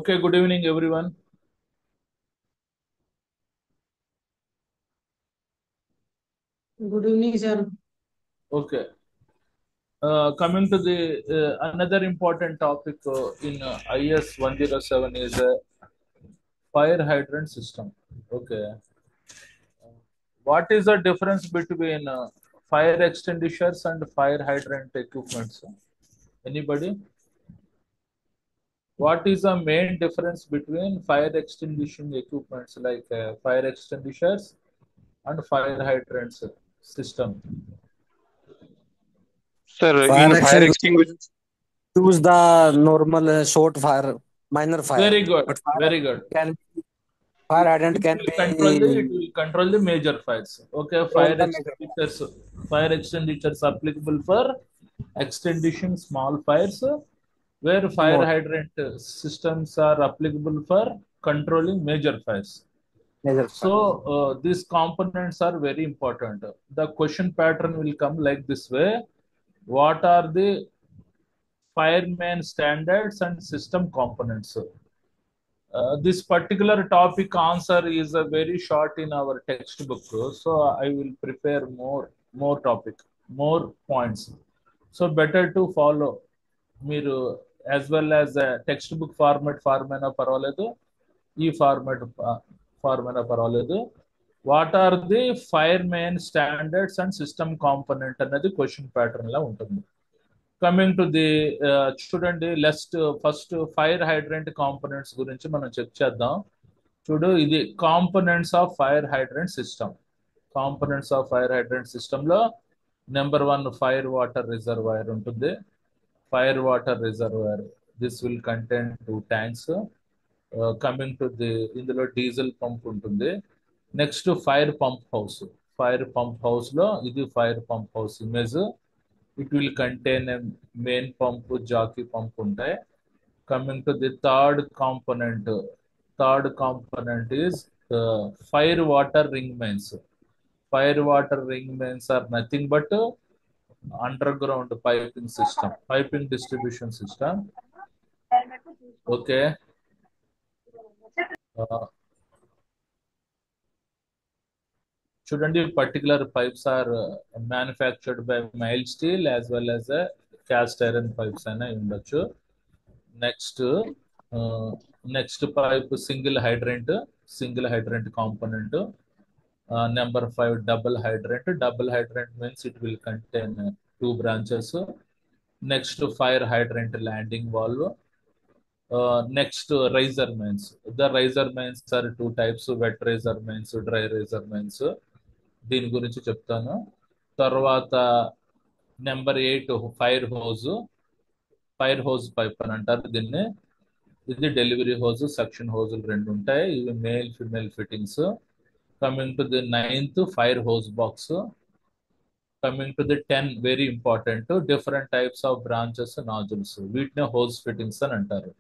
Okay, good evening, everyone. Good evening, sir. Okay, coming to the another important topic in IS 107 is fire hydrant system. Okay, what is the difference between fire extinguishers and fire hydrant equipments? Anybody? What is the main difference between fire extinguishing equipments like fire extinguishers and fire hydrants system? Sir, Fire in fire extinguisher extinguishers, use the normal short fire, minor fire, Very good, but fire very good. can fire hydrant It can will control the be it will control the major fires. Okay, control the major fire. fire extinguishers applicable for extinguishing small fires, where fire Small hydrant systems are applicable for controlling major fires. major So fire. these components are very important. The question pattern will come like this way: what are the fireman standards and system components? This particular topic answer is very short in our textbook, so I will prepare more topic, more points. So better to follow. మీరు as well as text book format అయినా పర్వాలేదు, ఈ format అయినా పర్వాలేదు. What are the fire main standards and system component అనేది question pattern లా ఉంటుంది. Coming to the చూడండి, ఫస్ట్ ఫైర్ హైడ్రెంట్ కాంపోనెంట్స్ గురించి మనం చెక్ చేద్దాం. చూడు, ఇది components of fire hydrant system. Components of fire hydrant system లో number one fire water reservoir ఉంటుంది. Fire water reservoir, this will contain 2 tanks. Coming to the, ఇందులో diesel pump ఉంటుంది. Next fire pump house. Fire pump house లో ఇది fire pump house image. It will contain main pump, jockey pump ఉంటాయి. Coming to the third component is fire water ring mains. Fire water ring mains are nothing but under ground piping distribution system. Okay, చూడండి, particular pipes are manufactured by mild steel as well as cast iron pipes అయినా ఉండొచ్చు. Next next pipe single hydrant component. Number 5 double hydrant means it will contain 2 branches. Next fire hydrant landing valve. Next riser mains. The riser mains are 2 types: wet riser mains, dry riser mains. దీని గురించి చెప్తాను తర్వాత. Number 8 fire hose pipe అని అంటారు దీన్ని. ఇది delivery hose, suction హోజులు రెండు ఉంటాయి. ఇవి male female fittings. Coming to the ninth, fire hose box. Coming to the 10, very important, different types of branches nozzles. వీటిని హోజ్ ఫిట్టింగ్స్ అని అంటారు.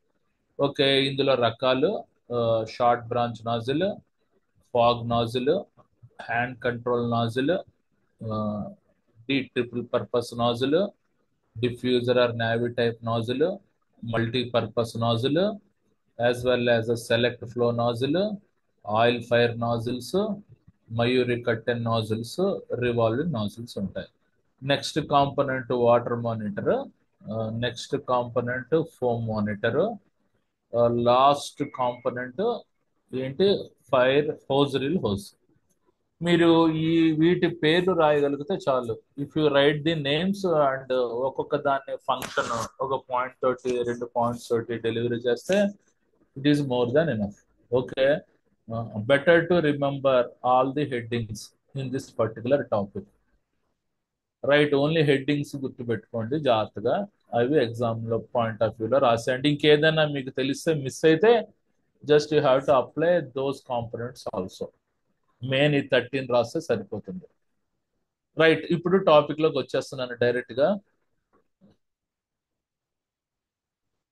ఓకే, ఇందులో రకాలు: short branch nozzle, fog nozzle, hand control nozzle, the triple purpose nozzle, diffuser or navy type nozzle, multi-purpose nozzle, as well as a select flow nozzle, oil fire nozzles, Mayuri curtain nozzles, revolving nozzles ఉంటాయి. Next component water monitor. Next component foam monitor. Last component ఏంటి? Fire hose. మీరు ఈ వీటి పేర్లు రాయగలిగితే చాలు. If you write the names and ఒక్కొక్క దాన్ని ఫంక్షన్ ఒక పాయింట్ తోటి 2 పాయింట్స్ తోటి డెలివరీ చేస్తే it is more than enough. Okay, better to remember all the headings in this particular topic. Right, only headings గుర్తుపెట్టుకోండి జాగ్రత్తగా. అవి ఎగ్జామ్ లో పాయింట్ ఆఫ్ వ్యూలో రాసేయండి. ఇంకేదైనా మీకు తెలిస్తే మిస్ అయితే just you have to apply those components also. Main ఈ 13 రాస్తే సరిపోతుంది. రైట్, ఇప్పుడు టాపిక్ లోకి వచ్చేస్తున్నాను డైరెక్ట్ గా.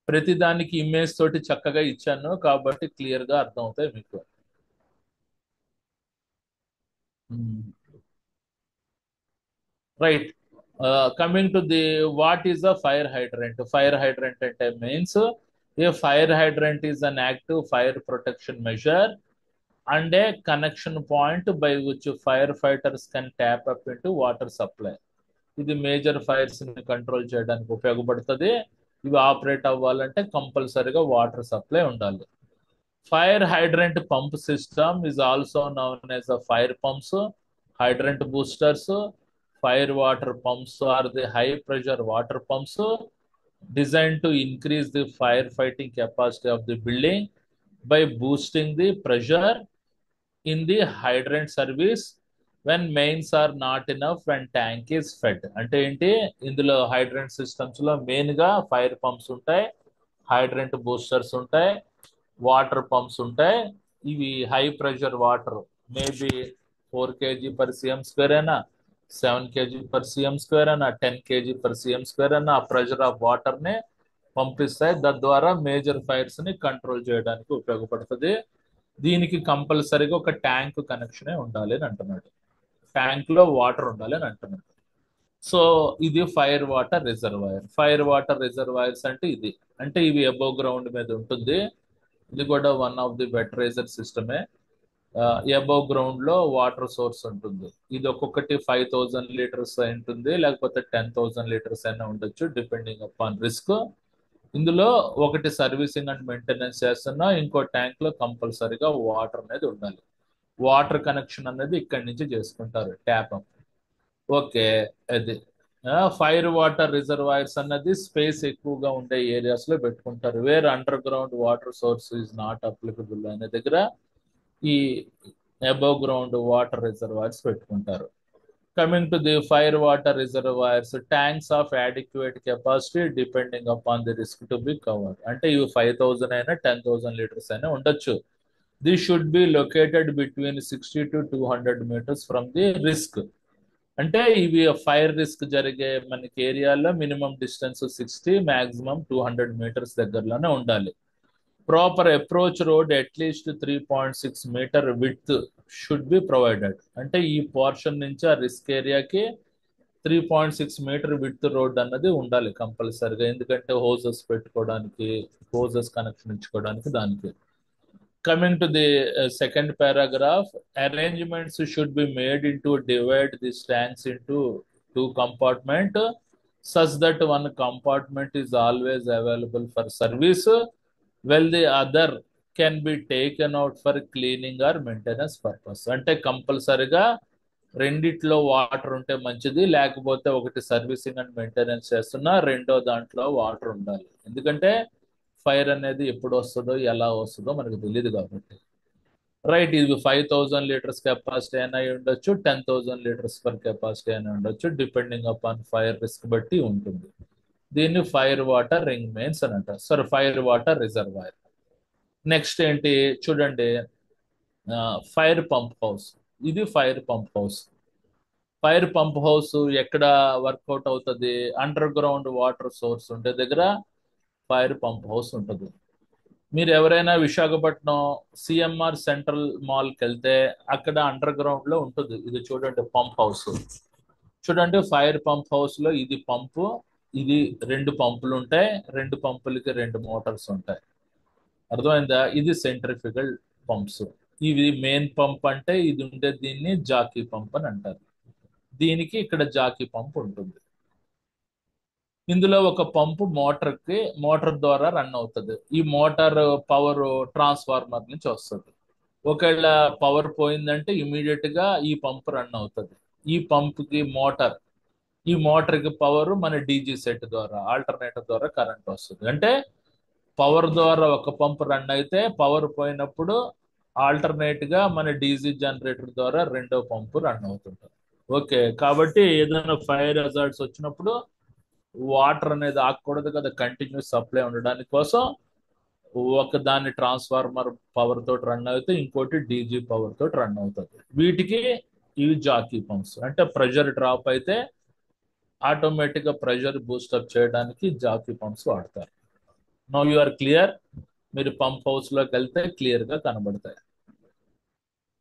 ప్రతి దానికి ఇమేజ్ తోటి చక్కగా ఇచ్చాను కాబట్టి క్లియర్ గా అర్థం అవుతాయి మీకు. Right, coming to the what is the fire hydrant. Fire hydrant అంటే means A fire hydrant is an active fire protection measure and a connection point by which firefighters can tap up into water supply. ఇది major fires ని control చేయడానికి ఉపయోగపడుతుంది. ఇవి operate అవ్వాలంటే కంపల్సరీగా water supply ఉండాలి. Fire hydrant pump system is also known as a fire pumps, hydrant boosters. Fire water pumps are the high pressure water pumps designed to increase the firefighting capacity of the building by boosting the pressure in the hydrant service when mains are not enough when tank is fed. అంటే ఏంటి, ఇందులో hydrant systems లో main గా fire pumps ఉంటాయి, hydrant boosters ఉంటాయి, water pumps ఉంటాయి. ఇవి high pressure water maybe 4 kg per cm square అయినా, 7 kg per cm square అయినా, 10 kg per cm square అయినా ఆ ప్రెషర్ ఆఫ్ వాటర్ ని పంపిస్తాయి. తద్వారా మేజర్ ఫైర్స్ ని కంట్రోల్ చేయడానికి ఉపయోగపడుతుంది. దీనికి కంపల్సరీగా ఒక ట్యాంక్ కనెక్షన్ ఉండాలి అని అంటున్నాడు. ట్యాంక్ లో వాటర్ ఉండాలి అని అంటున్నాడు. సో ఇది fire water reservoir. Fire water reservoirs అంటే ఇది, అంటే ఇవి అబోవ్ గ్రౌండ్ మీద ఉంటుంది. ఇది కూడా వన్ ఆఫ్ ది వెటరైజర్ సిస్టమే. అబోవ్ గ్రౌండ్ లో వాటర్ సోర్స్ ఉంటుంది. ఇది ఒక్కొక్కటి 5000 లీటర్స్ ఉంటుంది, లేకపోతే 10,000 లీటర్స్ అయినా ఉండొచ్చు డిపెండింగ్ అపాన్ రిస్క్. ఇందులో ఒకటి సర్వీసింగ్ అండ్ మెయింటెనెన్స్ చేస్తున్నా, ఇంకో ట్యాంక్ లో కంపల్సరీగా వాటర్ అనేది ఉండాలి. వాటర్ కనెక్షన్ అనేది ఇక్కడి నుంచి చేసుకుంటారు, ట్యాప్. ఓకే, అది ఫైర్ వాటర్ రిజర్వాయర్స్ అన్నది స్పేస్ ఎక్కువగా ఉండే ఏరియాస్ లో పెట్టుకుంటారు. Where underground water source is not applicable అనే దగ్గర ఈ అబోవ్ గ్రౌండ్ వాటర్ రిజర్వాయర్స్ పెట్టుకుంటారు. Coming to the fire water reservoirs, tanks of adequate capacity depending upon the risk to be covered. అంటే ఇవి 5000 అయినా 10,000 లీటర్స్ అయినా ఉండొచ్చు. This should be located between 60 to 200 meters from the risk. అంటే ఇవి fire risk జరిగే మనకి ఏరియాలో మినిమం డిస్టెన్స్ 60, మాక్సిమం 200 meters దగ్గరలోనే ఉండాలి. Proper approach road at least 3.6 meter width should be provided. అంటే ఈ పోర్షన్ నుంచి ఆ రిస్క్ ఏరియాకి 3.6 meter విడ్త్ రోడ్ అన్నది ఉండాలి కంపల్సరిగా. ఎందుకంటే హోజెస్ పెట్టుకోవడానికి, హోజెస్ కనెక్షన్ ఇచ్చుకోవడానికి దానికి. Coming to the second paragraph, arrangements should be made into divide these tanks into two compartments such that one compartment is always available for service while the other can be taken out for cleaning or maintenance purpose. అంటే కంపల్సరిగా రెండిట్లో water ఉంటే మంచిది, లేకపోతే ఒకటి servicing and maintenance చేస్తున్నా రెండో దాంట్లో వాటర్ ఉండాలి. ఎందుకంటే ఫైర్ అనేది ఎప్పుడు వస్తుందో ఎలా వస్తుందో మనకు తెలియదు కాబట్టి. రైట్, ఇది 5000 లీటర్స్ కెపాసిటీ అయినా ఉండొచ్చు, 10,000 లీటర్స్ పర్ కెపాసిటీ అయినా ఉండొచ్చు, డిపెండింగ్ అపాన్ ఫైర్ రిస్క్ బట్టి ఉంటుంది. దీన్ని ఫైర్ వాటర్ రింగ్ మెయిన్స్ అని అంటారు. Sorry, fire water reservoir. Next ఏంటి చూడండి, ఫైర్ పంప్ హౌస్. ఇది fire pump house. Fire pump house ఎక్కడ వర్కౌట్ అవుతుంది? అండర్ గ్రౌండ్ వాటర్ సోర్స్ ఉండే దగ్గర ఫైర్ పంప్ హౌస్ ఉంటుంది. మీరు ఎవరైనా విశాఖపట్నం సిఎంఆర్ సెంట్రల్ మాల్కి వెళ్తే అక్కడ అండర్ గ్రౌండ్ లో ఉంటుంది. ఇది చూడండి పంప్ హౌస్. చూడండి ఫైర్ పంప్ హౌస్ లో ఇది పంపు, ఇది 2 పంపులు ఉంటాయి, 2 పంపులకి 2 మోటార్స్ ఉంటాయి. అర్థమైందా? ఇది సెంట్రిఫికల్ పంప్స్. ఇది మెయిన్ పంప్ అంటే ఇది ఉండే దీన్ని జాకీ పంప్ అని అంటారు. దీనికి ఇక్కడ జాకీ పంప్ ఉంటుంది. ఇందులో ఒక పంపు మోటార్ ద్వారా రన్ అవుతుంది. ఈ మోటార్ పవర్ ట్రాన్స్ఫార్మర్ నుంచి వస్తుంది. ఒకవేళ పవర్ పోయిందంటే ఇమీడియట్ గా ఈ పంపు రన్ అవుతుంది. ఈ పంపుకి మోటార్, ఈ మోటార్ కి పవర్ మన డీజీ సెట్ ద్వారా, ఆల్టర్నేటర్ ద్వారా కరెంట్ వస్తుంది. అంటే పవర్ ద్వారా ఒక పంపు రన్ అయితే పవర్ పోయినప్పుడు ఆల్టర్నేట్ గా మన డీజీ జనరేటర్ ద్వారా రెండో పంపు రన్ అవుతుంటుంది. ఓకే, కాబట్టి ఏదైనా ఫైర్ హజార్డ్స్ వచ్చినప్పుడు వాటర్ అనేది ఆగకూడదు కదా, కంటిన్యూస్ సప్లై ఉండడానికి కోసం ఒక దాన్ని ట్రాన్స్ఫార్మర్ పవర్ తోటి రన్ అవుతే ఇంకోటి డీజీ పవర్ తోటి రన్ అవుతుంది. వీటికి ఇవి జాకీ పంప్స్. అంటే ప్రెషర్ డ్రాప్ అయితే ఆటోమేటిక్ గా ప్రెషర్ బూస్టప్ చేయడానికి జాకీ పంప్స్ వాడతారు. Now you are clear. మీరు పంప్ హౌస్ లోకి వెళ్తే క్లియర్ గా కనబడతాయి.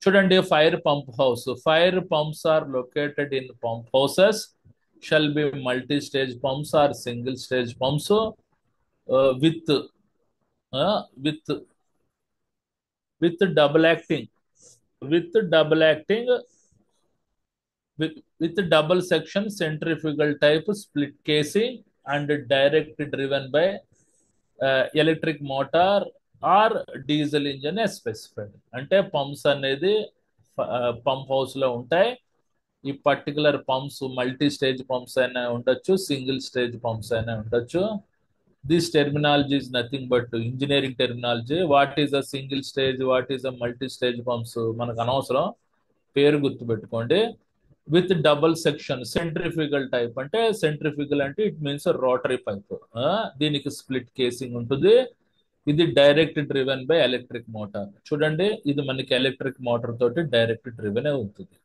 చూడండి fire pump house. Fire pumps are located in pump houses shall be multi stage pumps or single stage pumps with with with double acting with double acting with double section centrifugal type split casing and direct driven by electric motor or diesel engine as specified. అంటే pumps అనేది pump house లో ఉంటాయి. ఈ particular pumps multi stage pumps అయినా ఉండొచ్చు, single stage pumps అయినా ఉండొచ్చు. This terminology is nothing but engineering terminology. What is a single stage, what is a multi stage pumps మనకు అనవసరం, పేరు గుర్తుపెట్టుకోండి. With double section centrifugal type అంటే centrifugal అంటే ఇట్ మీన్స్ రోటరీ పైప్. దీనికి split casing ఉంటుంది. ఇది direct driven by electric motor. చూడండి, ఇది మనకి ఎలక్ట్రిక్ మోటార్ తోటి డైరెక్ట్ డ్రివెన్ అవుతుంది.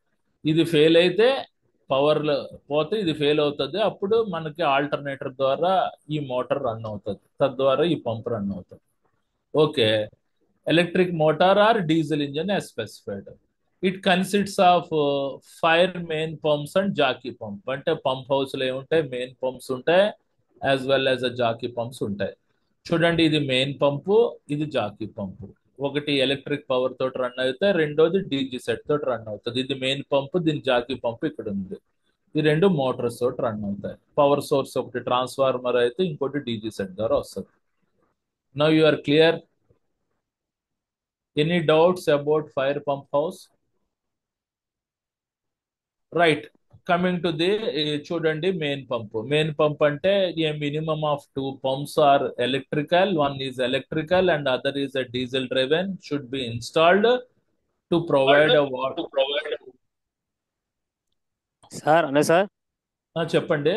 ఇది ఫెయిల్ అయితే పవర్ పోతే ఇది ఫెయిల్ అవుతుంది. అప్పుడు మనకి ఆల్టర్నేటర్ ద్వారా ఈ మోటార్ రన్ అవుతుంది, తద్వారా ఈ పంప్ రన్ అవుతుంది. Okay, electric motor or diesel engine as specified. It consists of fire main pumps and jockey pump. అంటే పంప్ హౌస్ లో ఏముంటాయి, మెయిన్ పంప్స్ ఉంటాయి as well as jockey pumps ఉంటాయి. చూడండి, ఇది మెయిన్ పంపు, ఇది జాకీ పంపు. ఒకటి ఎలక్ట్రిక్ పవర్ తోటి రన్ అవుతాయి, రెండోది డీజీ సెట్ తోటి రన్ అవుతుంది. ఇది మెయిన్ పంపు, దీని జాకీ పంపు ఇక్కడ ఉంది. ఈ రెండు మోటార్స్ తోటి రన్ అవుతాయి. పవర్ సోర్స్ ఒకటి ట్రాన్స్ఫార్మర్ అయితే, ఇంకోటి డీజీ సెట్ ద్వారా వస్తుంది. Now you are clear? Any doubts about fire pump house? Right, coming to the చూడండి మెయిన్ పంప్. మెయిన్ పంప్ అంటే a minimum of two pumps are electrical, one is electrical and other is a diesel driven should be installed to provide a water. Sir అదే sir. చెప్పండి.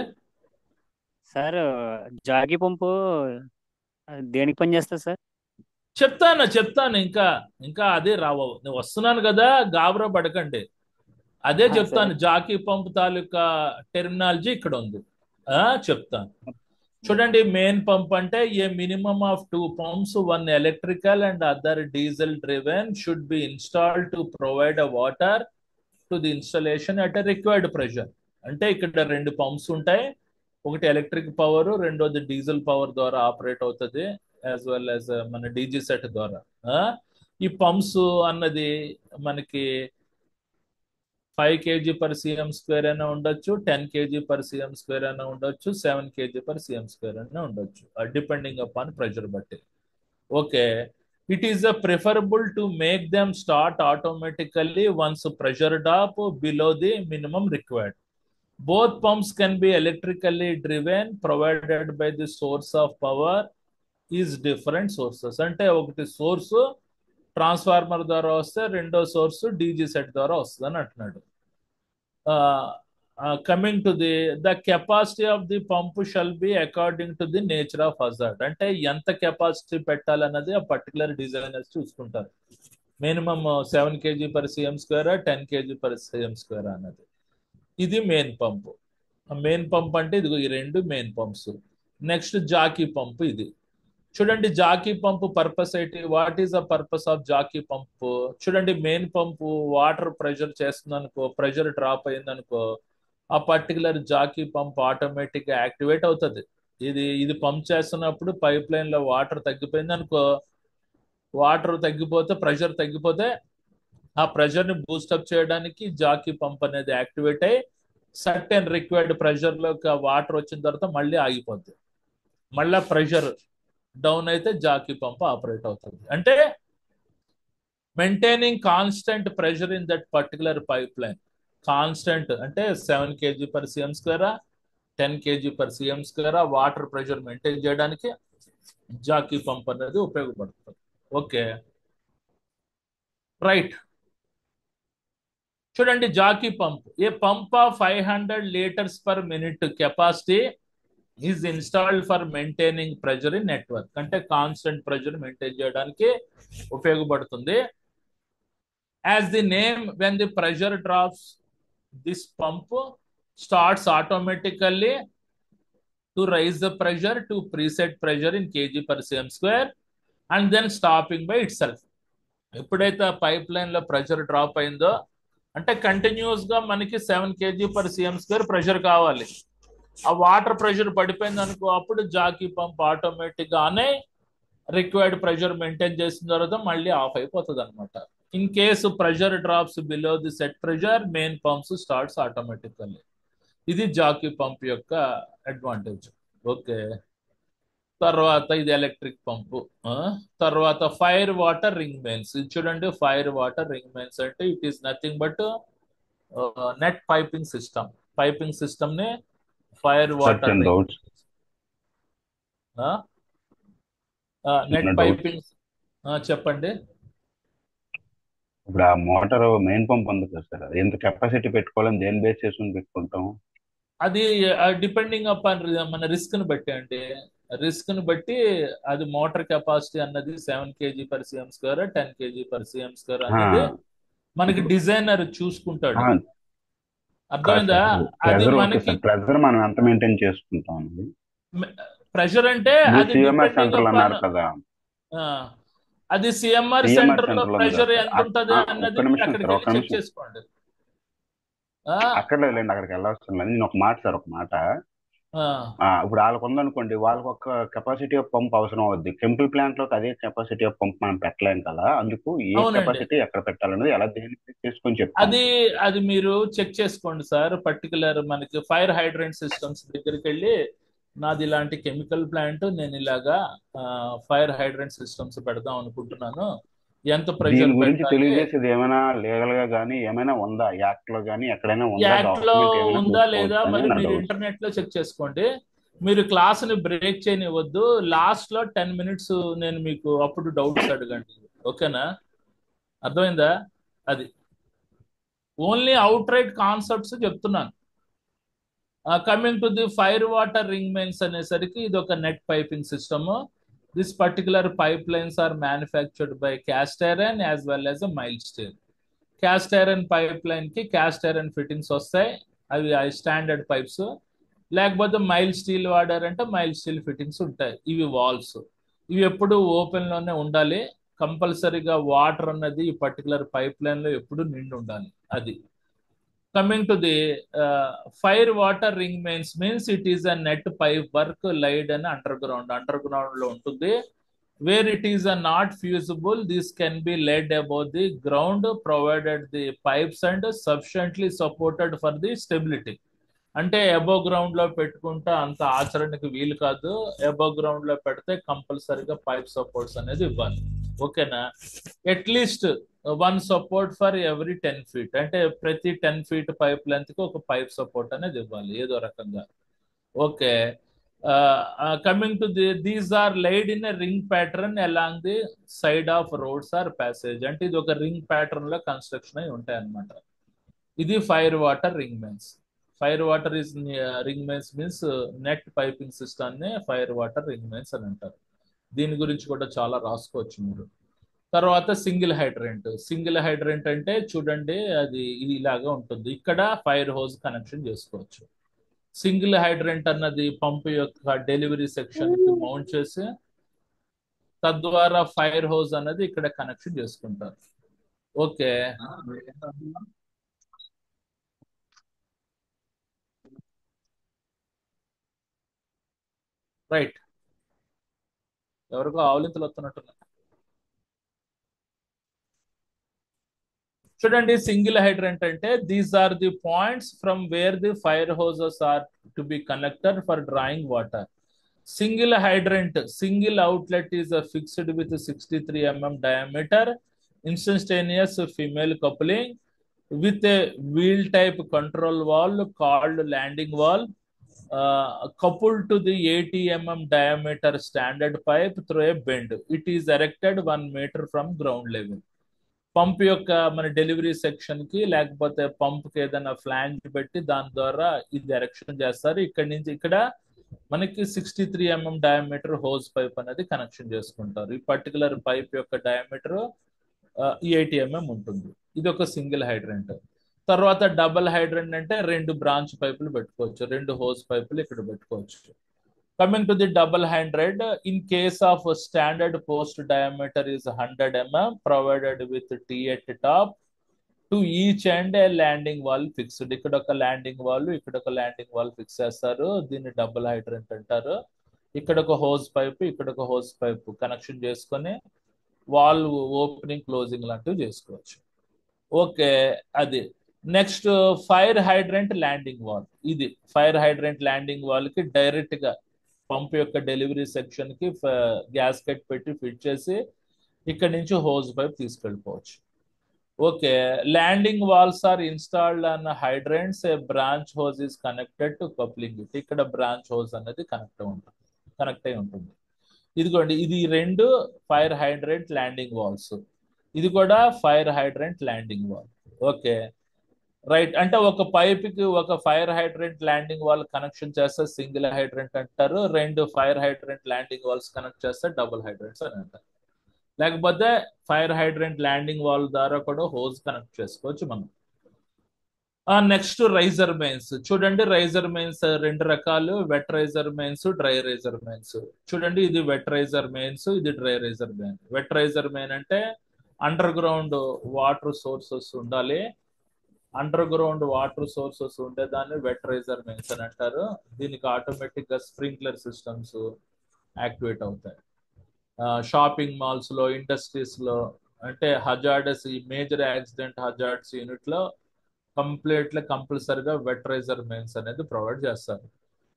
Sir jockey pump దేనికి పని చేస్తుంది sir? చెప్తాను ఇంకా ఇంకా అదే రావు, నేను వస్తున్నాను కదా, గాబరా పడకండి. అదే చెప్తాను. జాకీ పంప్ తాలూకా టెర్మినాలజీ ఇక్కడ ఉంది, చెప్తాను. చూడండి, మెయిన్ పంప్ అంటే a minimum of two pumps, one electrical and other diesel driven should be installed to provide a water to the installation at a required pressure. అంటే ఇక్కడ రెండు పంప్స్ ఉంటాయి, ఒకటి ఎలక్ట్రిక్ పవర్, రెండోది డీజిల్ పవర్ ద్వారా operate అవుతుంది, as well as మన DG set ద్వారా. ఈ పంప్స్ అన్నది మనకి 5 kg per cm square అయినా ఉండొచ్చు, 10 kg per cm square అయినా ఉండొచ్చు, 7 kg per cm square అయినా ఉండొచ్చు, డిపెండింగ్ అపాన్ ప్రెషర్ బట్టి. Okay, it is preferable to make them start automatically once pressure drop below the minimum required. Both pumps can be electrically driven provided by the source of power is different sources. అంటే ఒకటి source transformer ద్వారా వస్తే, రెండో source DG set ద్వారా వస్తుంది అని అంటున్నాడు. Coming to the capacity of the pump shall be according to the nature of hazard. అంటే ఎంత కెపాసిటీ పెట్టాలన్నది ఆ పర్టికులర్ డిజైనర్స్ చూసుకుంటారు. Minimum 7 kg per cm square, 10 kg per cm square అన్నది. ఇది మెయిన్ పంప్. మెయిన్ పంప్ అంటే ఇది ఈ రెండు main pumps. Next jockey pump. ఇది చూడండి, జాకీ పంప్ పర్పస్ ఏంటి, what is the purpose of jockey pump? చూడండి, మెయిన్ పంప్ వాటర్ ప్రెషర్ చేస్తుంది అనుకో, ప్రెషర్ డ్రాప్ అయింది అనుకో, ఆ పర్టికులర్ జాకీ పంప్ ఆటోమేటిక్ గా యాక్టివేట్ అవుతుంది. ఇది పంప్ చేస్తున్నప్పుడు పైప్ లైన్ లో వాటర్ తగ్గిపోయింది అనుకో, వాటర్ తగ్గిపోతే, ప్రెషర్ తగ్గిపోతే, ఆ ప్రెషర్ ని బూస్టప్ చేయడానికి జాకీ పంప్ అనేది యాక్టివేట్ అయ్యి సర్టెన్ రిక్వైర్డ్ ప్రెషర్ లో వాటర్ వచ్చిన తర్వాత మళ్ళీ ఆగిపోద్ది. మళ్ళీ ప్రెషర్ డౌన్ అయితే జాకీ పంప్ ఆపరేట్ అవుతుంది. అంటే maintaining constant pressure in that particular pipe line. Constant అంటే 7 kg per cm square, 10 kg per cm square water pressure maintain చేయడానికి జాకీ పంప్ అనేది ఉపయోగపడుతుంది. Okay, right. చూడండి, jockey pump. A pump of 500 liters per minute capacity is installed for maintaining pressure in network. అంటే constant pressure maintain చేయడానికి ఉపయోగపడుతుంది. As the name, when the pressure drops, this pump starts automatically to raise the pressure to preset pressure in kg per cm square and then stopping by itself. ఎప్పుడైతే pipe line లో pressure drop అయిందో, అంటే continuous గా మనకి 7 kg per cm square pressure కావాలి. ఆ water pressure పడిపోయింది అనుకో, అప్పుడు జాకీ పంప్ ఆటోమేటిక్ గా ఆన్ అయి రిక్వైర్డ్ ప్రెషర్ మెయింటైన్ చేసిన తర్వాత మళ్ళీ ఆఫ్ అయిపోతుంది అనమాట. In case pressure drops below the set pressure main pumps starts automatically. ఇది జాకీ పంప్ యొక్క అడ్వాంటేజ్. ఓకే, తర్వాత ఇది ఎలక్ట్రిక్ పంపు. తర్వాత ఫైర్ వాటర్ రింగ్ మెయిన్స్. ఇది చూడండి, ఫైర్ వాటర్ రింగ్ మెయిన్స్ అంటే it is nothing but net piping system. Piping system ని fire water ring, net piping. చెప్పండి. ఇప్పుడు ఆ మోటార్ మెయిన్ పంప్ ఉంది కదా సార్, అది ఎంత కెపాసిటీ పెట్టుకోవాలని దేని బేస్ చేసుకుని పెట్టుకుంటాం? అది డిపెండింగ్ అపాన్ మన రిస్క్ ని బట్టి అండి. రిస్క్ ని బట్టి అది మోటార్ కెపాసిటీ అన్నది 7 kg/cm², 10 kg/cm² అనేది మనకి డిజైనర్ చూసుకుంటాడు. అర్థమైందా? అది మనకి ప్రెజర్ మనం ఎంత మెయింటైన్ చేసుకుంటాం. ప్రెషర్ అంటే అది అది సిఎంఆర్ సెంటర్ లో ప్రెషర్ ఎంత ఉంటది అన్నది అక్కడికి చెక్ చేసుకోండి. అక్కడ లేండి, అక్కడికి వెళ్ళవసరం లేదు. నేను ఒక మాట సార్, ఒక మాట. ఇప్పుడు వాళ్ళకు ఉందనుకోండి, వాళ్ళకి ఒక కెపాసిటీ ఆఫ్ పంప్ అవసరం అవుద్ది. కెమికల్ ప్లాంట్ లోకి అదే కెపాసిటీ ఆఫ్ పంప్ మనం పెట్టలేం కదా. అందుకు ఏ కెపాసిటీ ఎక్కడ పెట్టాలనేది ఎలా చేసుకొని చెప్తాను. అది మీరు చెక్ చేసుకోండి సార్. పర్టికులర్ మనకి ఫైర్ హైడ్రెంట్ సిస్టమ్స్ దగ్గరికి వెళ్ళి, నాది ఇలాంటి కెమికల్ ప్లాంట్, నేను ఇలాగా ఫైర్ హైడ్రెంట్ సిస్టమ్స్ పెడదాం అనుకుంటున్నాను, ఎంత ప్రెషర్ గురించి తెలియజేసేది ఏమైనా లీగల్ గా గానీ ఏమైనా ఉందా? యాక్ట్ లో గానీ ఎక్కడైనా ఉందా లేదా మరి మీరు ఇంటర్నెట్ లో చెక్ చేసుకోండి. మీరు క్లాస్ ని బ్రేక్ చేయనివ్వద్దు. లాస్ట్ లో 10 minutes నేను మీకు అప్పుడు డౌట్స్ అడగండి. ఓకేనా? అర్థమైందా? అది ఓన్లీ అవుట్ రైట్ కాన్సెప్ట్స్ చెప్తున్నాను. Coming to the fire water ring mains అనేసరికి ఇది ఒక net piping system. This particular pipelines are manufactured by cast iron as well as a mild steel. Cast iron pipeline కి cast iron fittings వస్తాయి, అవి standard pipes. లేకపోతే mild steel వాడారంటే mild steel fittings ఉంటాయి. ఇవి వాల్స్, ఇవి ఎప్పుడు open లోనే ఉండాలి. కంపల్సరీగా వాటర్ అన్నది ఈ పర్టికులర్ పైప్ లైన్ లో ఎప్పుడు నిండి ఉండాలి. అది coming to the fire water ring mains means it is a net pipe work laid అని అండర్ గ్రౌండ్ లో ఉంటుంది. Where it is a not fusible this can be laid about the ground provided the pipes and sufficiently supported for the stability. అంటే above ground లో పెట్టుకుంటే అంత ఆచరణకి వీలు కాదు. Above ground లో పెడితే కంపల్సరీగా పైప్ సపోర్ట్స్ అనేది ఇవ్వాలి. ఓకేనా? At least 1 support for every 10 feet, అంటే ప్రతి 10 feet పైప్ లెంత్ కి ఒక పైప్ సపోర్ట్ అనేది ఇవ్వాలి ఏదో రకంగా. Okay, coming to these are laid in ring pattern along the side of roads or passage. అంటే ఇది ఒక రింగ్ ప్యాటర్న్ లో కన్స్ట్రక్షన్ అయి ఉంటాయి అన్నమాట. ఇది fire water ring mains. Fire water is ring mains means net piping system ని fire water ring mains అని అంటారు. దీని గురించి కూడా చాలా రాసుకోవచ్చు మీరు. తర్వాత సింగిల్ హైడ్రెంట్. సింగిల్ హైడ్రెంట్ అంటే చూడండి, అది ఇలాగా ఉంటుంది. ఇక్కడ ఫైర్ హోజ్ కనెక్షన్ చేసుకోవచ్చు. సింగిల్ హైడ్రెంట్ అన్నది పంపు యొక్క డెలివరీ సెక్షన్ కి మౌంట్ చేసి తద్వారా ఫైర్ హోజ్ అన్నది ఇక్కడ కనెక్షన్ చేసుకుంటారు. Okay, right. ఎవరికో ఆవులింతలు వస్తున్నట్టున్నా. చూడండి, సింగిల్ హైడ్రెంట్ అంటే these are the points from where the fire hoses are to be connected for drawing water. Single hydrant, single outlet is fixed with 63 mm diameter instantaneous female coupling with a wheel type control valve called landing valve, coupled to the 80 mm diameter standard pipe through a bend. It is erected 1 meter from ground level. Pump యొక్క మన delivery section కి లేకపోతే pump కి ఏదైనా flange పెట్టి దాని ద్వారా ఇది ఎరెక్షన్ చేస్తారు. ఇక్కడ నుంచి ఇక్కడ మనకి 63 mm డయామీటర్ హోజ్ పైప్ అనేది కనెక్షన్ చేసుకుంటారు. ఈ పర్టికులర్ పైప్ యొక్క డయామీటర్ 80 mm ఉంటుంది. ఇది ఒక సింగిల్ హైడ్రెంట్. తర్వాత డబుల్ హైడ్రెంట్ అంటే 2 బ్రాంచ్ పైపులు పెట్టుకోవచ్చు, 2 హోజ్ పైపులు ఇక్కడ పెట్టుకోవచ్చు. Coming to the double hydrant, in case of a standard post diameter is 100 mm provided with T at top, to each end a landing valve fixed. ఇక్కడ ఒక landing valve, ఇక్కడ ఒక ల్యాండింగ్ వాల్వ్ ఫిక్స్ చేస్తారు. దీన్ని double hydrant అంటారు. ఇక్కడ ఒక hose pipe, ఇక్కడ ఒక హోస్ పైప్ కనెక్షన్ చేసుకొని వాల్వ్ ఓపెనింగ్ క్లోజింగ్ లాంటివి చేసుకోవచ్చు. ఓకే, అది next fire hydrant landing valve. ఇది ఫైర్ హైడ్రెంట్ ల్యాండింగ్ వాల్ కి డైరెక్ట్ గా పంప్ యొక్క డెలివరీ సెక్షన్ కి గ్యాస్కెట్ పెట్టి ఫిట్ చేసి ఇక్కడ నుంచి హోస్ పైప్ తీసుకెళ్ళిపోవచ్చు. Okay, landing valves are installed అన్న hydrants, a branch hose is connected to coupling it. ఇక్కడ బ్రాంచ్ హోస్ అనేది కనెక్ట్ అయి ఉంటుంది. ఇదిగోండి, ఇది 2 ఫైర్ హైడ్రెంట్ ల్యాండింగ్ వాల్స్. ఇది కూడా fire hydrant landing valve. Okay, right. అంటే ఒక పైప్ కి ఒక fire hydrant landing valve connection చేస్తే సింగిల్ హైడ్రెంట్ అంటారు, 2 fire hydrant landing valves connect చేస్తే డబుల్ హైడ్రెంట్స్ అని అంటారు. లేకపోతే ఫైర్ హైడ్రెంట్ ల్యాండింగ్ వాల్ ద్వారా కూడా హోస్ కనెక్ట్ చేసుకోవచ్చు మనం. Next riser mains. చూడండి, రైజర్ మెయిన్స్ 2 రకాలు, wet riser mains, dry riser mains. చూడండి, ఇది వెట్ రైజర్ మెయిన్స్, ఇది dry riser main. Wet riser main అంటే అండర్ గ్రౌండ్ వాటర్ సోర్సెస్ ఉండాలి. అండర్ గ్రౌండ్ వాటర్ సోర్సెస్ ఉండేదాన్ని వెట్ రైజర్ మెయిన్స్ అని అంటారు. దీనికి ఆటోమేటిక్ గా స్ప్రింక్లర్ సిస్టమ్స్ యాక్టివేట్ అవుతాయి. షాపింగ్ మాల్స్ లో, ఇండస్ట్రీస్ లో, అంటే హజార్డస్, ఈ మేజర్ యాక్సిడెంట్ హజార్డ్స్ యూనిట్ లో కంపల్సరిగా వెట్ రైజర్ మెయిన్స్ అనేది ప్రొవైడ్ చేస్తారు.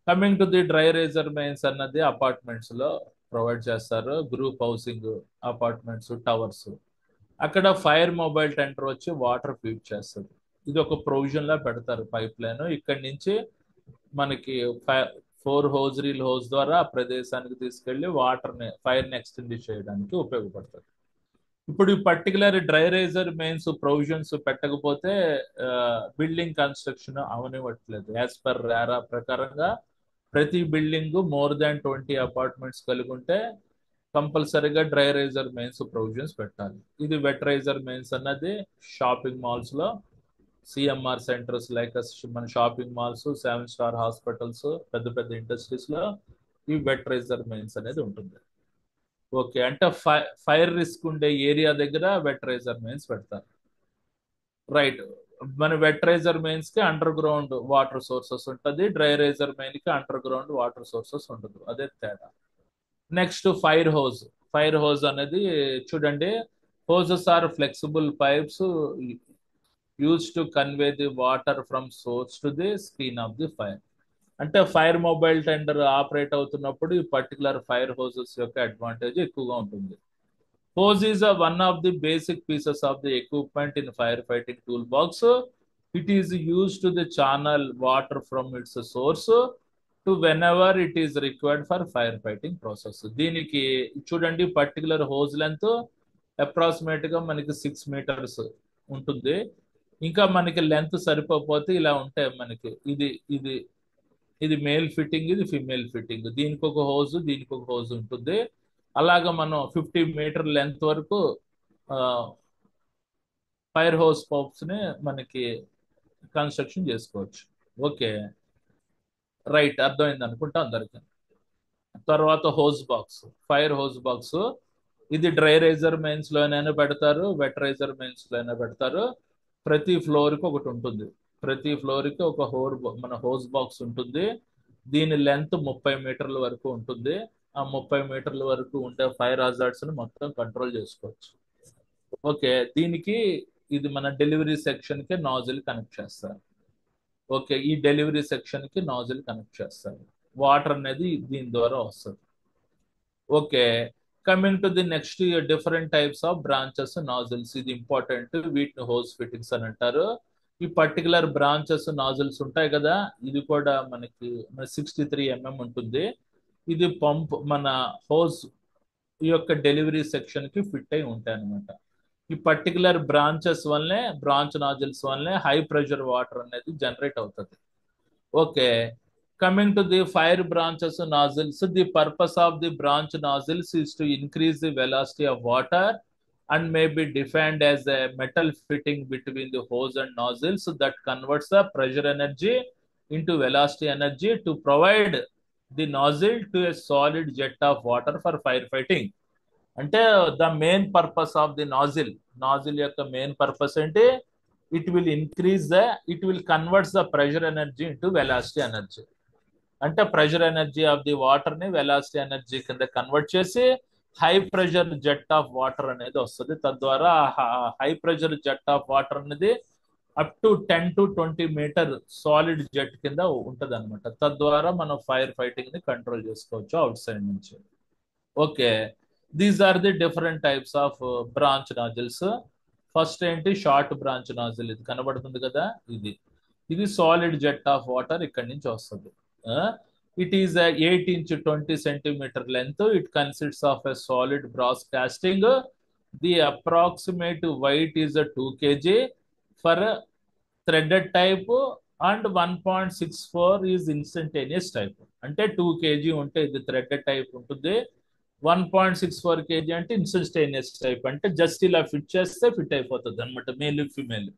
Coming to the dry riser mains అన్నది అపార్ట్మెంట్స్ లో ప్రొవైడ్ చేస్తారు. గ్రూప్ హౌసింగ్ అపార్ట్మెంట్స్, టవర్స్, అక్కడ ఫైర్ మొబైల్ టెండర్ వచ్చి వాటర్ ఫీడ్ చేస్తుంది. ఇది ఒక ప్రొవిజన్ లా పెడతారు పైప్ లైన్. ఇక్కడి నుంచి మనకి 4 హోజ్రీల్ హోస్ ద్వారా ఆ ప్రదేశానికి తీసుకెళ్లి వాటర్ని, ఫైర్ని ఎక్స్టెండ్ చేయడానికి ఉపయోగపడుతుంది. ఇప్పుడు ఈ particular dry riser mains provisions పెట్టకపోతే బిల్డింగ్ కన్స్ట్రక్షన్ అవనివ్వట్లేదు. యాజ్ పర్ రారా ప్రకారంగా ప్రతి బిల్డింగ్ మోర్ దాన్ 20 అపార్ట్మెంట్స్ కలిగి ఉంటే కంపల్సరీగా డ్రై రైజర్ మెయిన్స్ ప్రొవిజన్స్ పెట్టాలి. ఇది వెట్ రైజర్ మెయిన్స్ అన్నది షాపింగ్ మాల్స్ లో, సిఎంఆర్ సెంటర్స్ లైక్ మన షాపింగ్ మాల్స్, 7 స్టార్ హాస్పిటల్స్, పెద్ద పెద్ద ఇండస్ట్రీస్ లో ఈ వెట్ రైజర్ మెయిన్స్ అనేది ఉంటుంది. ఓకే, అంటే ఫైర్ రిస్క్ ఉండే ఏరియా దగ్గర వెట్ రైజర్ మెయిన్స్ పెడతారు. రైట్, మన వెట్ రైజర్ మెయిన్స్ కి అండర్ గ్రౌండ్ వాటర్ సోర్సెస్ ఉంటుంది, డ్రై రైజర్ మెయిన్ కి అండర్ గ్రౌండ్ వాటర్ సోర్సెస్ ఉండదు. అదే తేడా. Next fire hose. Fire hose అనేది చూడండి, hoses are flexible pipes used to convey the water from source to the screen of the fire. అంటే fire mobile tender operate అవుతున్నప్పుడు ఈ particular fire హోజెస్ యొక్క advantage ఎక్కువగా ఉంటుంది. Hose is one of the basic pieces of the equipment in fire fighting tool box. It is use to the channel water from it's source to when ever it is required for fire fighting process. దీనికి చూడండి, particular hose length approximate గా మనకి 6 metres ఉంటుంది. ఇంకా మనకి length సరిపోతే ఇలా ఉంటాయి మనకి. ఇది ఇది ఇది మేల్ ఫిట్టింగ్, ఇది ఫిమేల్ ఫిట్టింగ్. దీనికి ఒక హోజ్, దీనికి ఒక హోజ్ ఉంటుంది. అలాగా మనం 50 మీటర్ లెంత్ వరకు ఫైర్ హోస్ పైప్స్ ని మనకి కన్స్ట్రక్షన్ చేసుకోవచ్చు. ఓకే, రైట్, అర్థమైంది అనుకుంటా అందరికి. తర్వాత hose box, fire hose box. ఇది డ్రై రైజర్ మెయిన్స్ లోనైనా పెడతారు, వెట్ రైజర్ మెయిన్స్ లోనైనా పెడతారు. ప్రతి ఫ్లోర్ కి ఒకటి ఉంటుంది. ప్రతి ఫ్లోర్ కి ఒక మన హోస్ బాక్స్ ఉంటుంది. దీని లెంత్ 30 మీటర్ల వరకు ఉంటుంది. ఆ 30 మీటర్ల వరకు ఉండే ఫైర్ హజార్డ్స్ ని మొత్తం కంట్రోల్ చేసుకోవచ్చు. ఓకే, దీనికి ఇది మన డెలివరీ సెక్షన్ కి నాజిల్ కనెక్ట్ చేస్తారు. ఓకే, ఈ డెలివరీ సెక్షన్ కి నాజిల్ కనెక్ట్ చేస్తారు. వాటర్ అనేది దీని ద్వారా వస్తుంది. Okay, coming to the next, different types of branches nozzles. ఇది ఇంపార్టెంట్. వీటిని హోస్ ఫిట్టింగ్స్ అని అంటారు. ఈ పర్టికులర్ బ్రాంచెస్ నాజిల్స్ ఉంటాయి కదా, ఇది కూడా మనకి 63 mm ఉంటుంది. ఇది పంప్ మన హోస్ యొక్క డెలివరీ సెక్షన్ కి ఫిట్ అయి ఉంటాయి అనమాట. ఈ పర్టికులర్ బ్రాంచెస్ వల్లనే, బ్రాంచ్ నాజిల్స్ వల్లనే హై ప్రెషర్ వాటర్ అనేది జనరేట్ అవుతుంది. Okay, coming to the fire branches nozzles, the purpose of the branch nozzles is to increase the velocity of water and may be defined as a metal fitting between the hose and nozzles that converts the pressure energy into velocity energy to provide the nozzle to a solid jet of water for firefighting. అంటే the main purpose of the nozzle యొక్క main purpose అంటే it will converts the pressure energy into velocity energy. అంటే pressure energy of the water ని velocity energy కింద convert చేసి high pressure jet of water అనేది వస్తుంది. తద్వారా high pressure jet of water అనేది up to 10 to 20 metre solid jet కింద ఉంటది అనమాట. తద్వారా మనం ఫైర్ ఫైటింగ్ ని కంట్రోల్ చేసుకోవచ్చు అవుట్ సైడ్ నుంచి. Okay, these are the different types of branch nozzles. First ఏంటి, షార్ట్ బ్రాంచ్ నాజిల్. ఇది కనబడుతుంది కదా, ఇది సాలిడ్ జెట్ ఆఫ్ వాటర్ ఇక్కడి నుంచి వస్తుంది. It is 8 inch 20 centimeter length. It consists of a solid brass casting. The approximate weight is 2 kg for threaded type and 1.64 is instantaneous type. అంటే 2 kg ఉంటే ఇది థ్రెడెడ్ టైప్ ఉంటుంది, 1.64 kg అంటే instantaneous type. అంటే just ఇలా fit చేస్తే fit అయిపోతుంది అనమాట, male female.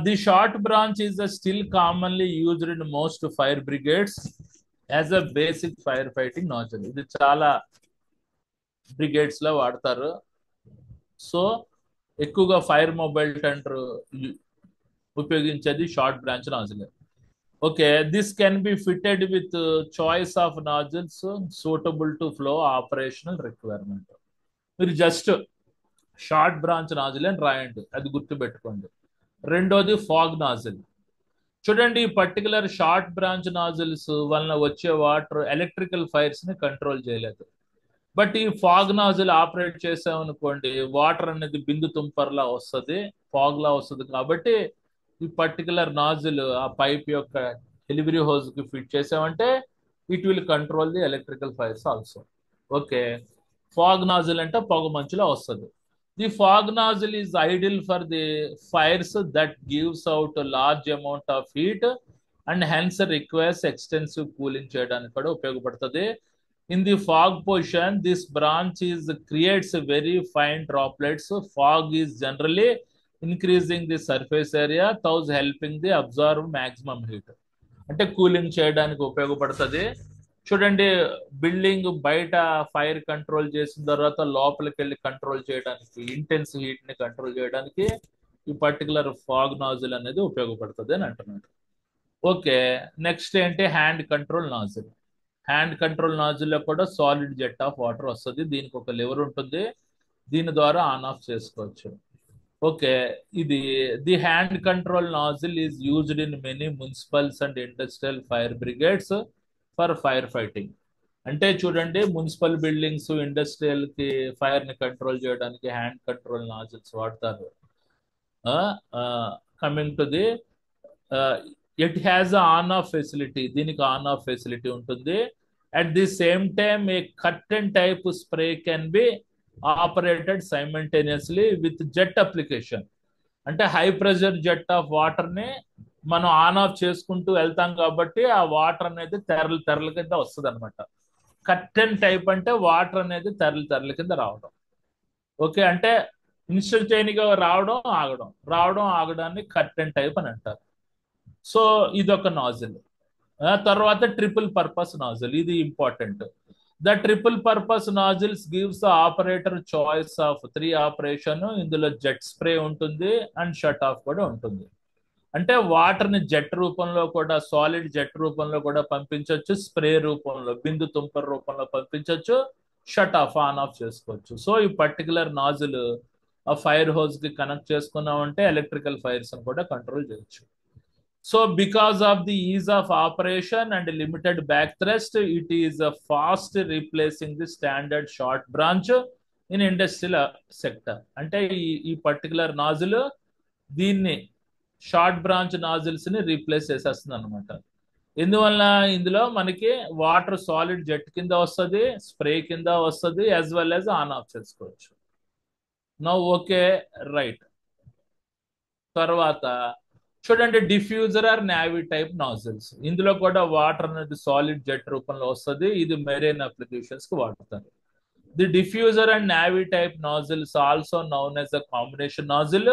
The short branch is still commonly used in most fire brigades as a basic firefighting nozzle. ఇది చాలా బ్రిగేడ్స్ లో వాడతారు. సో ఎక్కువగా ఫైర్ మొబైల్ టెండర్ ఉపయోగించేది short branch nozzle. Okay, this can B fitted with choice of nozzles suitable to flow operational requirement. మీరు just short branch nozzle అని రాయండి, అది గుర్తుపెట్టుకోండి. రెండోది ఫాగ్ నాజిల్. చూడండి, ఈ పర్టికులర్ షార్ట్ బ్రాంచ్ నాజిల్స్ వలన వచ్చే వాటర్ ఎలక్ట్రికల్ ఫైర్స్ ని కంట్రోల్ చేయలేదు. బట్ ఈ ఫాగ్ నాజిల్ ఆపరేట్ చేసామనుకోండి, వాటర్ అనేది బిందు తుంపర్లా వస్తుంది, ఫాగ్ లా వస్తుంది. కాబట్టి ఈ పర్టికులర్ నాజిల్ ఆ పైప్ యొక్క డెలివరీ హోజ్ కి ఫిట్ చేసామంటే it will control the electrical fires also. Okay, fog nozzle అంటే పొగ మంచులో వస్తుంది. The fog nozzle is ideal for the fires that gives out a large amount of heat and hence requires extensive cooling చేయడానికి కూడా ఉపయోగపడుతుంది. In the fog position, this branch creates very fine droplets. Fog is generally increasing the surface area, thus helping the absorb maximum heat. అంటే cooling చేయడానికి ఉపయోగపడుతుంది. చూడండి, building బయట fire control చేసిన తర్వాత లోపలికి వెళ్ళి కంట్రోల్ చేయడానికి, ఇంటెన్స్ హీట్ ని కంట్రోల్ చేయడానికి ఈ పర్టికులర్ ఫాగ్ నాజిల్ అనేది ఉపయోగపడుతుంది అని అంటున్నాడు. ఓకే, నెక్స్ట్ ఏంటి, hand control nozzle. Hand control nozzle లో కూడా సాలిడ్ జెట్ ఆఫ్ వాటర్ వస్తుంది. దీనికి ఒక లివర్ ఉంటుంది, దీని ద్వారా ఆన్ ఆఫ్ చేసుకోవచ్చు. Okay, the hand control nozzle is used in many municipals and industrial fire brigades for fire fighting. అంటే చూడండి, మున్సిపల్ బిల్డింగ్స్, ఇండస్ట్రియల్ కి ఫైర్ ని కంట్రోల్ చేయడానికి హ్యాండ్ కంట్రోల్ నాజిల్స్ వాడతారు. Coming to the it has on off facility. దీనికి on off facility ఉంటుంది. At the same time A curtain type spray can be operated simultaneously with jet application. అంటే high pressure jet of water ని మనం on off చేసుకుంటూ వెళ్తాం కాబట్టి ఆ water అనేది తెరల కింద వస్తుంది అనమాట. కర్టెన్ టైప్ అంటే వాటర్ అనేది తెరల కింద రావడం. ఓకే, అంటే ఇన్స్టంటేనియస్ గా రావడం ఆగడాన్ని కర్టెన్ టైప్ అని అంటారు. సో ఇదొక నాజిల్. తర్వాత ట్రిపుల్ పర్పస్ నాజిల్, ఇది important. The triple purpose nozzles gives the operator choice of 3 operation. ఇందులో జెట్ స్ప్రే ఉంటుంది అండ్ షట్ ఆఫ్ కూడా ఉంటుంది. అంటే వాటర్ ని జెట్ రూపంలో కూడా, సాలిడ్ జెట్ రూపంలో కూడా పంపించవచ్చు, స్ప్రే రూపంలో, బిందు తుంపర్ రూపంలో పంపించవచ్చు, షట్ ఆఫ్ ఆన్ ఆఫ్ చేసుకోవచ్చు. సో ఈ పర్టికులర్ నాజిల్ ఆ ఫైర్ హోజ్ కి కనెక్ట్ చేసుకున్నామంటే ఎలక్ట్రికల్ ఫైర్స్ కూడా కంట్రోల్ చేయొచ్చు. So because of the is of operation and limited back thrust, it is past replacing the standard short branch in industrial sector. అంటే ఈ particular nozzle దీన్ని short branch nozzles ని replace చేసేస్తుంది అనమాట. ఎందువల్ల ఇందులో మనకి వాటర్ సాలిడ్ జెట్ కింద వస్తుంది, స్ప్రే కింద వస్తుంది, as well as on off చేసుకోవచ్చు. Now okay, right. తర్వాత చూడండి, diffuser or navy type nozzles. ఇందులో కూడా వాటర్ అనేది సాలిడ్ జెట్ రూపంలో వస్తుంది. ఇది మెరైన్ అప్లికేషన్స్ కి వాడతారు. The diffuser and navy type nozzles, also noun as a combination nozzle,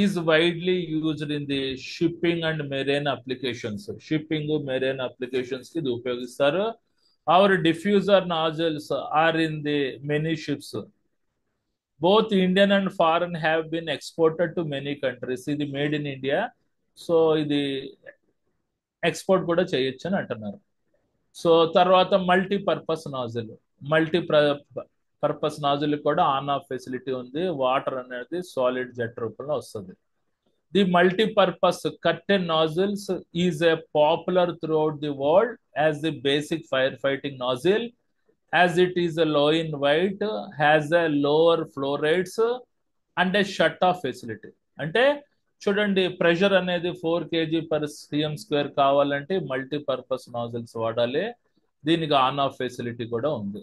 is widely used in the shipping and marine applications. Shipping, marine applications ki upayogistaru. Our diffuser nozzles are in the many ships. Both Indian and foreign have been exported to many countries. Idi made in India. So idi export kuda cheyochu ani antunnaru. So తర్వాత multipurpose nozzle, purpose nozzle కూడా on off facility ఉంది. Water అనేది solid jet రూపంలో వస్తుంది. The multipurpose curtain nozzles is a popular throughout the world as the basic fire fighting nozzle, as it is a low in weight, has a lower flow rates and a shut off facility. అంటే చూడండి, pressure అనేది 4 kg/cm² కావాలంటే multipurpose nozzles వాడాలి. దీనికి on off facility కూడా ఉంది.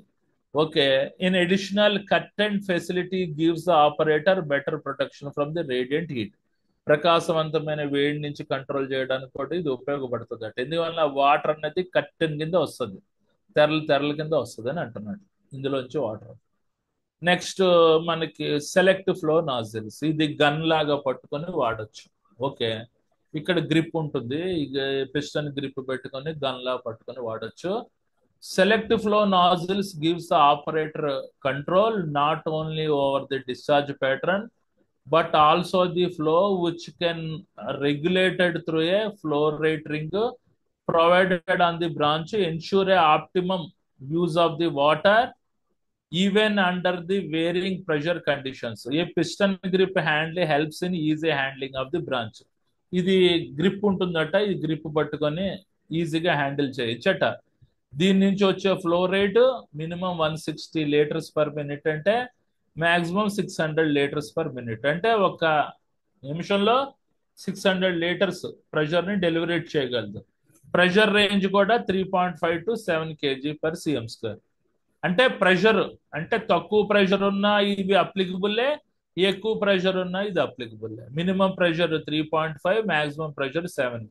Okay, in additional curtain facility gives the operator better protection from the radiant heat. ప్రకాశవంతమైన వేడి నుంచి కంట్రోల్ చేయడానికి కూడా ఇది ఉపయోగపడుతుంది అట. ఎందువల్ల వాటర్ అనేది కర్టెన్ కింద వస్తుంది, తెరల కింద వస్తుంది అని అంటున్నాడు. ఇందులోంచి వాటర్. నెక్స్ట్ మనకి సెలెక్ట్ ఫ్లో నాజిల్స్. ఇది గన్ లాగా పట్టుకొని వాడచ్చు. ఓకే, ఇక్కడ గ్రిప్ ఉంటుంది, పిస్టన్ గ్రిప్ పెట్టుకొని గన్ లాగా పట్టుకొని వాడచ్చు. Select flow nozzles gives the operator control not only over the discharge pattern but also the flow which can regulated through a flow rate ring provided on the branch ensure a optimum use of the water even under the varying pressure conditions. A piston grip handle helps in easy handling of the branch. ఇది grip ఉంటుందట, ఈ grip పట్టుకొని ఈజీగా handle చేయొచ్చట. దీని నుంచి వచ్చే flow rate minimum 160 litres per minute అంటే maximum 600 litres per minute. అంటే ఒక నిమిషంలో 600 లీటర్స్ ప్రెషర్ని డెలివరేట్ చేయగలదు. ప్రెషర్ రేంజ్ కూడా 3.5 to 7 kg/cm². అంటే ప్రెషర్ అంటే తక్కువ ప్రెషర్ ఉన్నా ఇవి అప్లికబుల్లే, ఎక్కువ ప్రెషర్ ఉన్నా ఇది అప్లికబుల్లే. Minimum pressure 3.5, maximum pressure 7.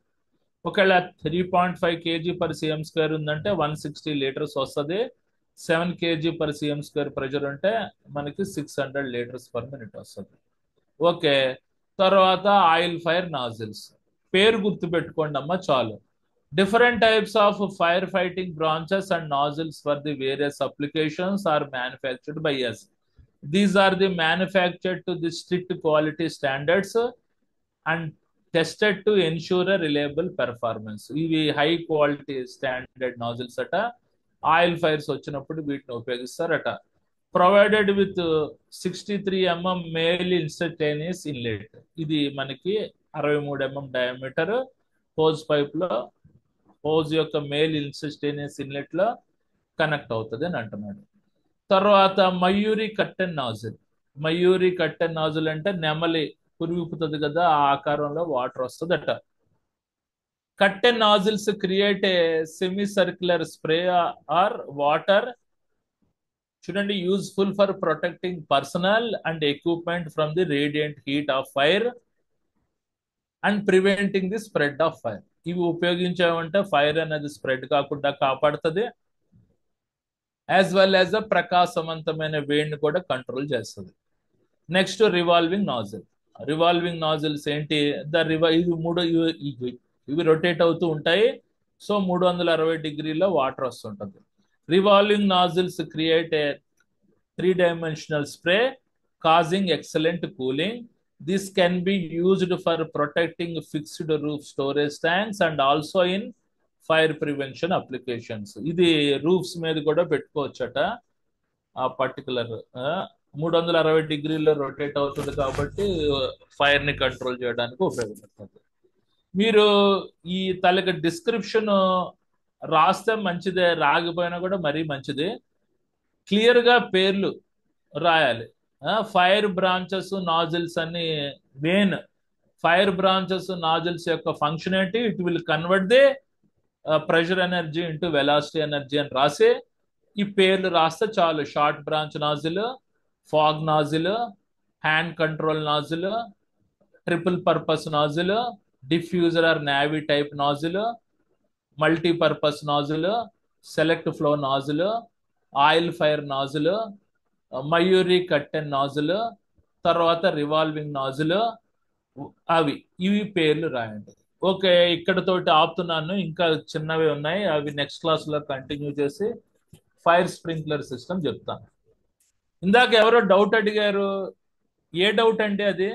ఒకవేళ 3.5 kg/cm² ఉందంటే 160 లీటర్స్ వస్తుంది. 7 kg/cm² ప్రెషర్ ఉంటే మనకి 600 లీటర్స్ పర్ మినిట్ వస్తుంది. ఓకే, తర్వాత ఆయిల్ ఫైర్ నాజిల్స్. పేరు గుర్తుపెట్టుకోండి అమ్మా చాలు. Different types of fire fighting branches and nozzles for the various applications are manufactured by us. These are the manufactured to the strict quality standards and tested to ensure a reliable performance. ఇవి high quality standard nozzles అట. Oil fires వచ్చినప్పుడు వీటిని ఉపయోగిస్తారట. Provided with 63 mm male instantaneous inlet. ఇది మనకి 63 mm diameter hose pipe లో, hose యొక్క male instantaneous inlet లో కనెక్ట్ అవుతుంది అని అంటున్నాడు. తర్వాత Mayuri curtain nozzle. Mayuri curtain nozzle అంటే నెమలి పురుగుపుతుంది కదా, ఆ ఆకారంలో వాటర్ వస్తుంది అట. Curtain nozzles create a semicircular spray or water, shouldn't be useful for protecting personnel and equipment from the radiant heat of fire and preventing the spread of fire. ఇవి ఉపయోగించామంటే fire అనేది spread కాకుండా కాపాడుతుంది, as well as ప్రకాశవంతమైన వేడిని కూడా control చేస్తుంది. Next revolving nozzle. Revolving nozzles ఏంటి? ఇవి రొటేట్ అవుతూ ఉంటాయి. సో 360 డిగ్రీలో వాటర్ వస్తుంటుంది. Revolving nozzles create a 3-dimensional spray causing excellent cooling. This can be used for protecting fixed roof storage tanks and also in fire prevention applications. ఇది roofs మీద కూడా పెట్టుకోవచ్చట. ఆ పర్టికులర్ 360 డిగ్రీలో రొటేట్ అవుతుంది కాబట్టి ఫైర్ ని కంట్రోల్ చేయడానికి ఉపయోగపడుతుంది. మీరు ఈ తలకి డిస్క్రిప్షన్ రాస్తే మంచిదే, రాకపోయినా కూడా మరీ మంచిది. క్లియర్ గా పేర్లు రాయాలి. ఫైర్ బ్రాంచెస్ నాజిల్స్ అని మెయిన్. ఫైర్ బ్రాంచెస్ నాజిల్స్ యొక్క ఫంక్షన్ ఏంటి? It will convert the pressure energy into velocity energy అని రాసి ఈ పేర్లు రాస్తే చాలు. Short branch nozzle, fog nozzle, hand control nozzle, triple purpose nozzle, diffuser or navy type nozzle, multipurpose nozzle, select flow nozzle, oil fire nozzle, Mayuri curtain nozzle, తర్వాత revolving nozzle. ఇవి పేర్లు రాయండి. ఓకే, ఇక్కడతోటి ఆపుతున్నాను. ఇంకా చిన్నవి ఉన్నాయి, అవి నెక్స్ట్ క్లాస్ లో కంటిన్యూ చేసి ఫైర్ స్ప్రింక్లర్ సిస్టమ్ చెప్తాను. ఇందాక ఎవరో డౌట్ అడిగారు, ఏ డౌట్ అండి అది?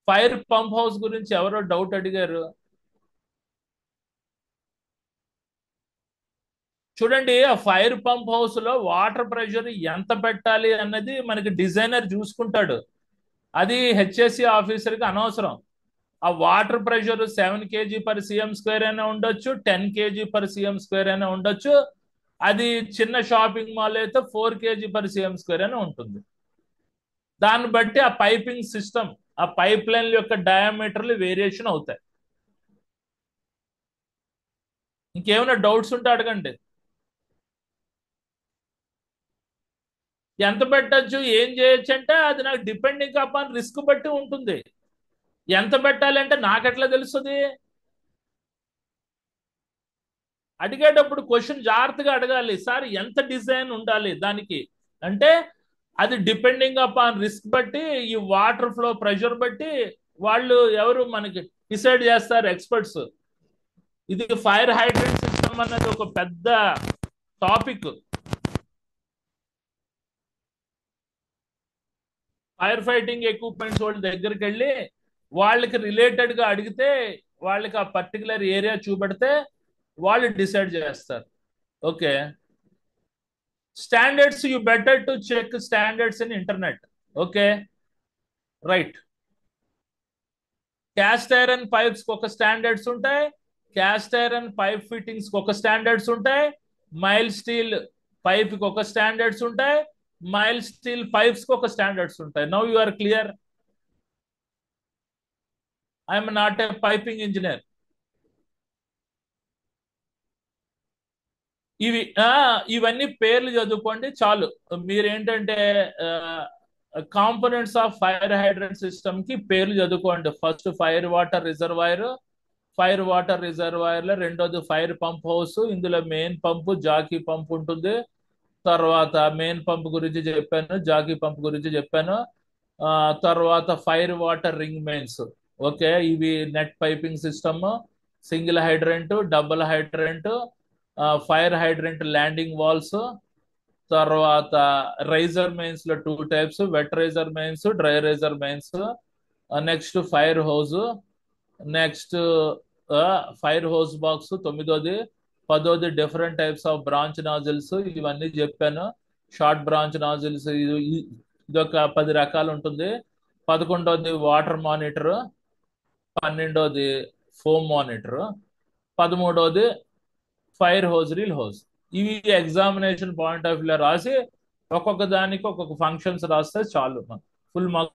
ఫైర్ పంప్ హౌస్ గురించి ఎవరో డౌట్ అడిగారు. చూడండి, ఆ ఫైర్ పంప్ హౌస్ లో వాటర్ ప్రెషర్ ఎంత పెట్టాలి అన్నది మనకి డిజైనర్ చూసుకుంటాడు. అది హెచ్ఎస్సి ఆఫీసర్కి అనవసరం. ఆ వాటర్ ప్రెషర్ 7 kg/cm² అయినా ఉండొచ్చు, 10 kg/cm² అయినా ఉండొచ్చు. అది చిన్న షాపింగ్ మాల్ అయితే 4 kg/cm² అయినా ఉంటుంది. దాన్ని బట్టి ఆ పైపింగ్ సిస్టమ్, ఆ పైప్ లైన్ యొక్క డయామీటర్లు వేరియేషన్ అవుతాయి. ఇంకేమైనా డౌట్స్ ఉంటే అడగండి. ఎంత పెట్టచ్చు, ఏం చేయొచ్చు అంటే అది నాకు డిపెండింగ్ అపాన్ రిస్క్ బట్టి ఉంటుంది. ఎంత పెట్టాలంటే నాకెట్లా తెలుస్తుంది? అడిగేటప్పుడు క్వశ్చన్ జాగ్రత్తగా అడగాలి. సార్ ఎంత డిజైన్ ఉండాలి దానికి అంటే అది డిపెండింగ్ అపాన్ రిస్క్ బట్టి, ఈ వాటర్ ఫ్లో ప్రెషర్ బట్టి వాళ్ళు ఎవరు మనకి డిసైడ్ చేస్తారు, ఎక్స్పర్ట్స్. ఇది ఫైర్ హైడ్రెంట్ సిస్టమ్ అన్నది ఒక పెద్ద టాపిక్. ఫైర్ ఫైటింగ్ ఎక్విప్మెంట్స్ వాళ్ళ దగ్గరికి వెళ్ళి వాళ్ళకి రిలేటెడ్ గా అడిగితే, వాళ్ళకి ఆ పర్టికులర్ ఏరియా చూపెడితే వాళ్ళు డిసైడ్ చేస్తారు. Okay, standards, you better to check standards in internet. Okay, right. Cast iron pipes ఒక స్టాండర్డ్స్ ఉంటాయి, క్యాస్ట్ ఐరన్ పైప్ ఫిట్టింగ్స్ ఒక స్టాండర్డ్స్ ఉంటాయి, మైల్ స్టీల్ పైప్ కి ఒక స్టాండర్డ్స్ ఉంటాయి, మైల్ స్టీల్ పైప్స్ కి ఒక స్టాండర్డ్స్ ఉంటాయి. Now you are clear. I'm not a piping engineer. ఇవన్నీ పేర్లు చదువుకోండి చాలు. మీరేంటంటే components of fire hydrant system కి పేర్లు చదువుకోండి. First fire water reservoir, fire water reservoir లో రెండోది ఫైర్ పంప్ హౌస్. ఇందులో మెయిన్ పంపు, జాకీ పంప్ ఉంటుంది. తర్వాత మెయిన్ పంప్ గురించి చెప్పాను, జాకీ పంప్ గురించి చెప్పాను. తర్వాత fire water ring mains. Okay, ఇవి net piping system, single hydrant, double hydrant, fire hydrant landing valves. తర్వాత రైజర్ మెయిన్స్ లో 2 types, wet riser mains, dry riser mains. Next fire hose, next fire hose box 9ది. 10ది different types of branch nozzles, ఇవన్నీ చెప్పాను. Short branch nozzles ఇదొక 10 రకాలు ఉంటుంది. 11ది వాటర్ మానిటర్, 12ది ఫోమ్ మానిటర్, 13ది ఫైర్ హోజ్, రీల్ హోజ్. ఇవి ఎగ్జామినేషన్ పాయింట్ ఆఫ్ వ్యూ రాసి ఒక్కొక్క దానికి ఒక్కొక్క ఫంక్షన్స్ రాస్తే చాలు, ఫుల్ మార్క్స్